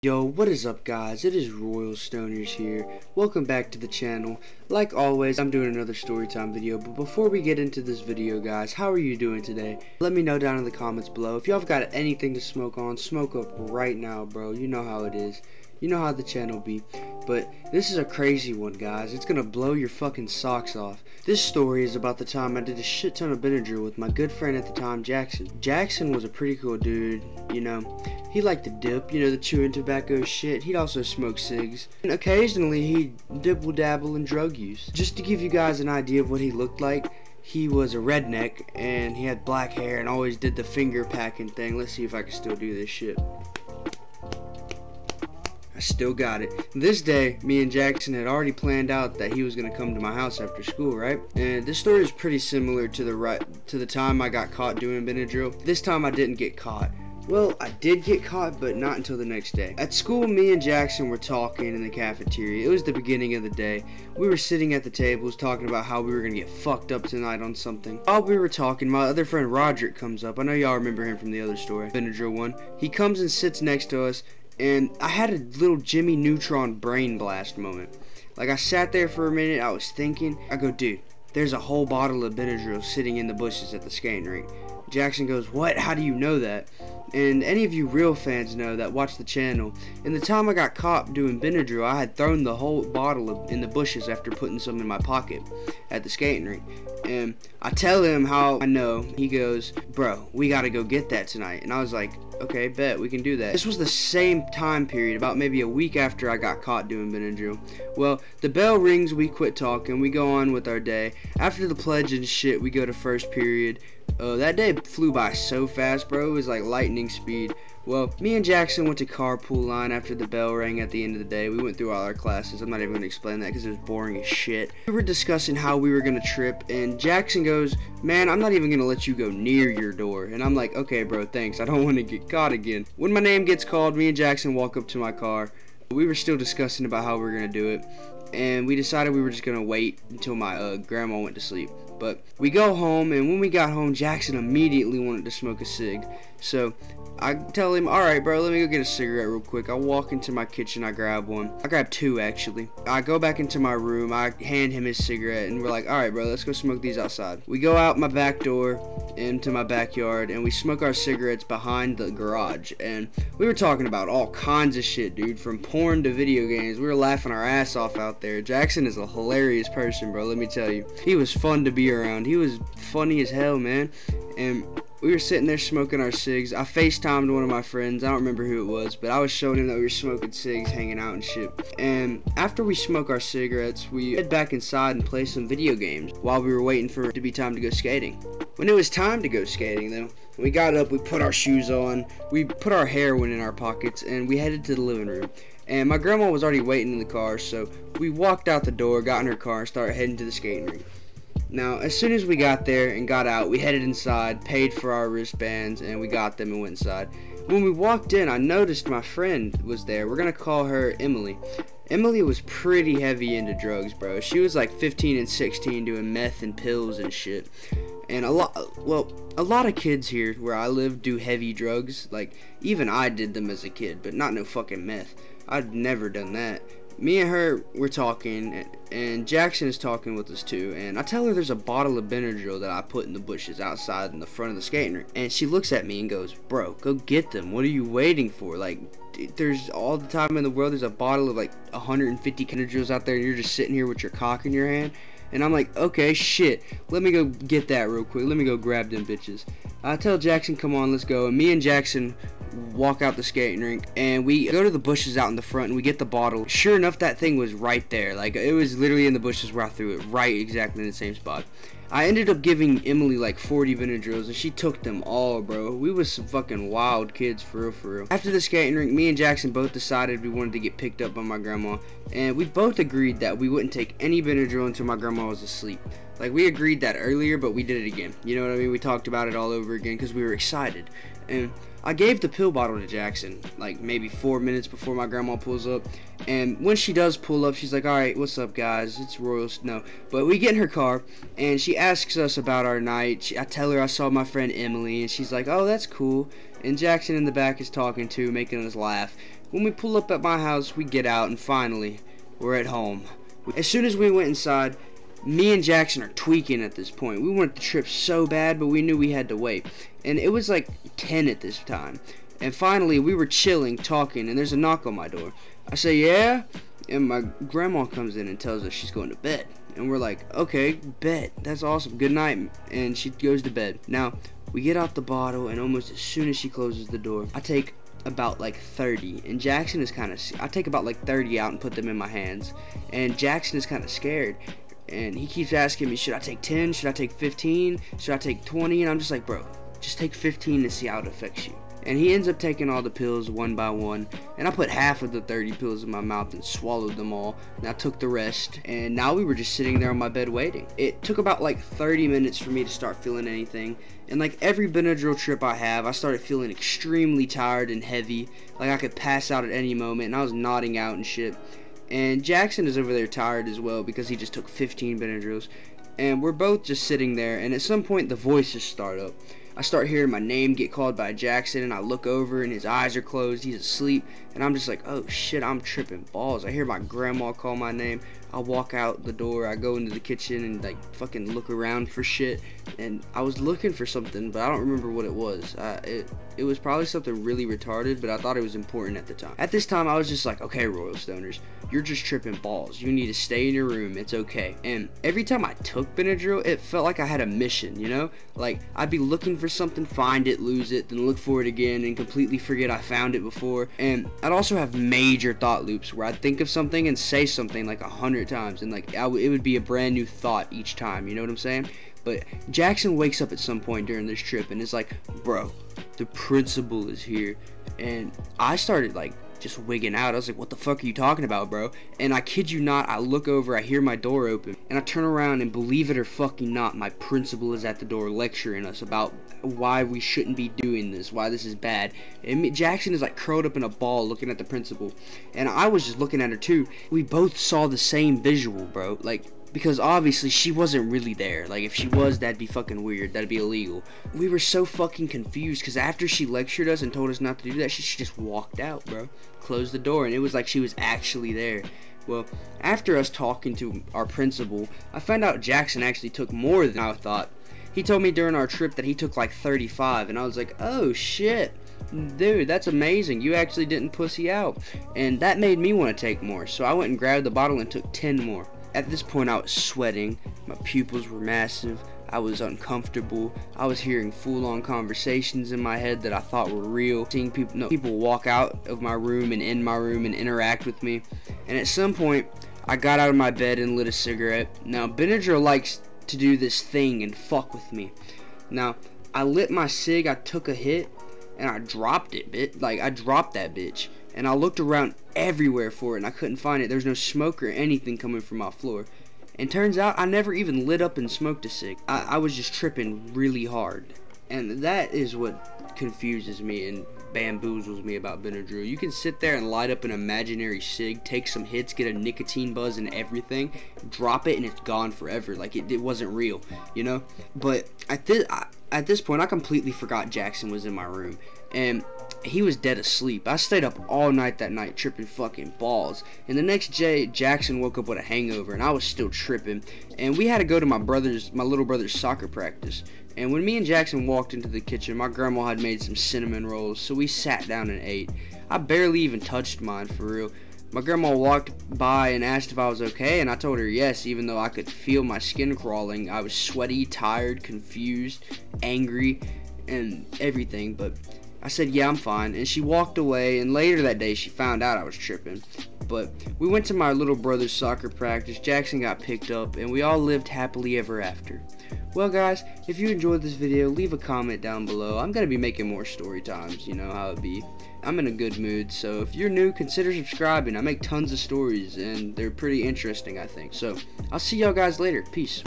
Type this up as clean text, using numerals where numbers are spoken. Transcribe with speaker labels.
Speaker 1: Yo, what is up guys? It is Royal Stoners here. Welcome back to the channel. Like always, I'm doing another storytime video, but before we get into this video guys, how are you doing today? Let me know down in the comments below. If y'all have got anything to smoke on, smoke up right now, bro. You know how it is. You know how the channel be. But this is a crazy one, guys. It's gonna blow your fucking socks off. This story is about the time I did a shit ton of benadryl with my good friend at the time, Jackson. Jackson was a pretty cool dude, you know. He liked to dip, you know, the chewing tobacco shit. He'd also smoke cigs. And occasionally he'd dibble dabble in drug use. Just to give you guys an idea of what he looked like, he was a redneck and he had black hair and always did the finger packing thing. Let's see if I can still do this shit. I still got it. This day, me and Jackson had already planned out that he was going to come to my house after school, right? And this story is pretty similar to the time I got caught doing benadryl. This time I didn't get caught. Well, I did get caught, but not until the next day. At school, me and Jackson were talking in the cafeteria. It was the beginning of the day. We were sitting at the tables talking about how we were going to get fucked up tonight on something. While we were talking, my other friend Roderick comes up. I know y'all remember him from the other story, benadryl one. He comes and sits next to us, and I had a little Jimmy Neutron brain blast moment. Like, I sat there for a minute, I was thinking. I go, dude, there's a whole bottle of benadryl sitting in the bushes at the skating rink. Jackson goes, what? How do you know that? And any of you real fans know that watch the channel. In the time I got caught doing benadryl, I had thrown the whole bottle in the bushes after putting some in my pocket at the skating rink. And I tell him how I know. He goes, bro, we gotta go get that tonight. And I was like, okay, bet, we can do that. This was the same time period, about maybe a week after I got caught doing benadryl. Well, the bell rings, we quit talking, we go on with our day. After the pledge and shit, we go to first period. That day flew by so fast, bro. It was like lightning speed. Well, me and Jackson went to carpool line after the bell rang at the end of the day. We went through all our classes. I'm not even going to explain that because it was boring as shit. We were discussing how we were going to trip, and Jackson goes, man, I'm not even going to let you go near your door. And I'm like, okay, bro, thanks. I don't want to get caught again. When my name gets called, me and Jackson walk up to my car. We were still discussing about how we were going to do it, and we decided we were just going to wait until my grandma went to sleep. But we go home, and when we got home, Jackson immediately wanted to smoke a cig. So I tell him, alright bro, let me go get a cigarette real quick. I walk into my kitchen, I grab one. I grab two actually. I go back into my room, I hand him his cigarette, and we're like, alright bro, let's go smoke these outside. We go out my back door into my backyard, and we smoke our cigarettes behind the garage. And we were talking about all kinds of shit, dude, from porn to video games. We were laughing our ass off out there. Jackson is a hilarious person, bro, let me tell you. He was fun to be around. He was funny as hell, man. And we were sitting there smoking our cigs. I FaceTimed one of my friends. I don't remember who it was, but I was showing him that we were smoking cigs, hanging out and shit. And after we smoke our cigarettes, we head back inside and play some video games while we were waiting for it to be time to go skating. When it was time to go skating, though, we got up, we put our shoes on, we put our heroin in our pockets, and we headed to the living room. And my grandma was already waiting in the car, so we walked out the door, got in her car, and started heading to the skating rink. Now, as soon as we got there and got out, we headed inside, paid for our wristbands, and we got them and went inside. When we walked in, I noticed my friend was there. We're going to call her Emily. Emily was pretty heavy into drugs, bro. She was like 15 and 16 doing meth and pills and shit. And a lot of kids here where I live do heavy drugs. Like, even I did them as a kid, but not no fucking meth. I'd never done that. Me and her were talking, and Jackson is talking with us too, and I tell her there's a bottle of benadryl that I put in the bushes outside in the front of the skating rink, and she looks at me and goes, bro, go get them. What are you waiting for? Like, there's all the time in the world, there's a bottle of like 150 benadryls out there, and you're just sitting here with your cock in your hand. And I'm like, okay, shit, let me go get that real quick. Let me go grab them bitches. I tell Jackson, come on, let's go. And me and Jackson walk out the skating rink, and we go to the bushes out in the front, and we get the bottle. Sure enough, that thing was right there. Like, it was literally in the bushes where I threw it, right exactly in the same spot. I ended up giving Emily like 40 benadryls, and she took them all, bro. We was some fucking wild kids, for real, for real. After the skating rink, me and Jackson both decided we wanted to get picked up by my grandma, and we both agreed that we wouldn't take any benadryl until my grandma was asleep. Like, we agreed that earlier, but we did it again. You know what I mean? We talked about it all over again because we were excited. And I gave the pill bottle to Jackson, like maybe 4 minutes before my grandma pulls up. And when she does pull up, she's like, alright, what's up guys? It's Royal. No. But we get in her car, and she asks us about our night. I tell her I saw my friend Emily, and she's like, oh, that's cool. And Jackson in the back is talking too, making us laugh. when we pull up at my house, we get out, and finally, we're at home. As soon as we went inside, me and Jackson are tweaking at this point. We wanted the trip so bad, but we knew we had to wait. And it was like 10 at this time. And finally, we were chilling, talking, and there's a knock on my door. I say, yeah? And my grandma comes in and tells us she's going to bed. And we're like, okay, bet. That's awesome. Good night. And she goes to bed. Now, we get out the bottle, and almost as soon as she closes the door, I take about like 30, and Jackson is kind of, I take about like 30 out and put them in my hands, and Jackson is kind of scared, and he keeps asking me, should I take 10, should I take 15, should I take 20, and I'm just like, bro, just take 15 to see how it affects you. And he ends up taking all the pills one by one, and I put half of the 30 pills in my mouth and swallowed them all, and I took the rest, and now we were just sitting there on my bed waiting. It took about like 30 minutes for me to start feeling anything, and like every Benadryl trip I have, I started feeling extremely tired and heavy, like I could pass out at any moment, and I was nodding out and shit. And Jackson is over there tired as well because he just took 15 Benadryls, and we're both just sitting there, and at some point the voices start up. I start hearing my name get called by Jackson, and I look over and his eyes are closed, he's asleep, and I'm just like, oh shit, I'm tripping balls. I hear my grandma call my name. I walk out the door, I go into the kitchen and like fucking look around for shit, and I was looking for something, but I don't remember what it was. It was probably something really retarded, but I thought it was important at the time. At this time, I was just like, okay, Royal Stoners, you're just tripping balls. You need to stay in your room. It's okay. And every time I took Benadryl, it felt like I had a mission, you know? Like, I'd be looking for something, find it, lose it, then look for it again, and completely forget I found it before. And I'd also have major thought loops where I'd think of something and say something like 100 times, and like, it would be a brand new thought each time, you know what I'm saying? But Jackson wakes up at some point during this trip and is like, bro, the principal is here. And I started like just wigging out. I was like, what the fuck are you talking about, bro? And I kid you not, I look over, I hear my door open, and I turn around, and believe it or fucking not, my principal is at the door lecturing us about why we shouldn't be doing this, why this is bad. And Jackson is like curled up in a ball looking at the principal, and I was just looking at her too. We both saw the same visual, bro. Like, because obviously she wasn't really there. Like, if she was, that'd be fucking weird. That'd be illegal. We were so fucking confused because after she lectured us and told us not to do that, she just walked out, bro. Closed the door, and it was like she was actually there. Well, after us talking to our principal, I found out Jackson actually took more than I thought. He told me during our trip that he took like 35, and I was like, oh shit. Dude, that's amazing. You actually didn't pussy out. And that made me want to take more. So I went and grabbed the bottle and took 10 more. At this point, I was sweating, my pupils were massive, I was uncomfortable, I was hearing full-on conversations in my head that I thought were real, seeing people walk out of my room and in my room and interact with me, and at some point, I got out of my bed and lit a cigarette. Now, Benadryl likes to do this thing and fuck with me. Now, I lit my cig, I took a hit, and I dropped it, I dropped that bitch. And I looked around everywhere for it, and I couldn't find it. There was no smoke or anything coming from my floor. And turns out I never even lit up and smoked a cig. I was just tripping really hard. And that is what confuses me and bamboozles me about Benadryl. You can sit there and light up an imaginary cig, take some hits, get a nicotine buzz and everything, drop it, and it's gone forever. Like, it wasn't real, you know? But at this point, I completely forgot Jackson was in my room. And he was dead asleep. I stayed up all night that night tripping fucking balls. And the next day, Jackson woke up with a hangover, and I was still tripping. And we had to go to my little brother's soccer practice. And when me and Jackson walked into the kitchen, my grandma had made some cinnamon rolls, so we sat down and ate. I barely even touched mine, for real. My grandma walked by and asked if I was okay, and I told her yes, even though I could feel my skin crawling. I was sweaty, tired, confused, angry, and everything, but I said, yeah, I'm fine, and she walked away, and later that day, she found out I was tripping. But we went to my little brother's soccer practice, Jackson got picked up, and we all lived happily ever after. Well, guys, if you enjoyed this video, leave a comment down below. I'm going to be making more story times, you know how it be. I'm in a good mood, so if you're new, consider subscribing. I make tons of stories, and they're pretty interesting, I think. So, I'll see y'all guys later. Peace.